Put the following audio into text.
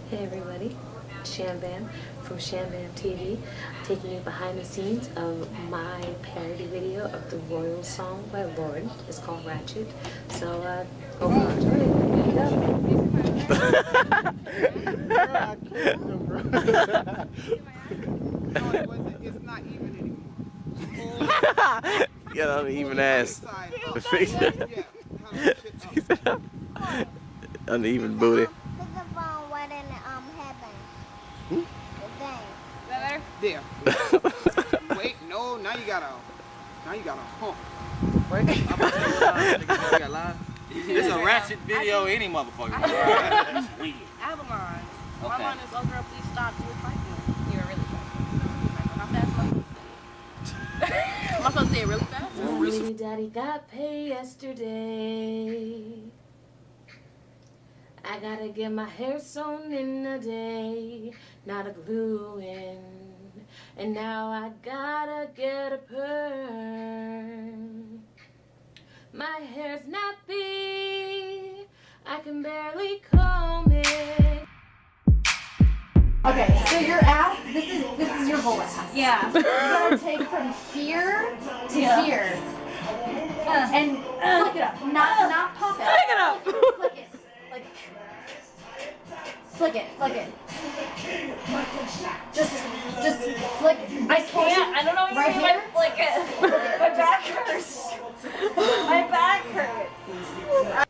Hey everybody, Sham Bam from Sham Bam TV, taking you behind the scenes of my parody video of the Royal song by Lorde. It's called Ratchet. So, hope you enjoy it. It's not even anymore. You got an even ass. Uneven booty. Put the phone right in the heaven. Hmm? The thing. There. Wait, no, now you gotta hump. Wait. It's a Ratchet video, any motherfucker. I have a line. My Okay. line is, oh girl, please stop. You were fighting. You were really fighting. How fast am I supposed to say it? Am I supposed to say it really fast? Baby daddy got paid yesterday. I gotta get my hair sewn in a day, not a glue in. And now I gotta get a perm. My hair's nappy, I can barely comb it. Okay, so your ass, this is your whole ass. Yeah. You gotta take from here to here. And flick it up. Not pop it. Flick it up. Flick it. Like flick it. Just flick it. I can't. I don't know Right how here? to flick it. My back hurts. My back hurts.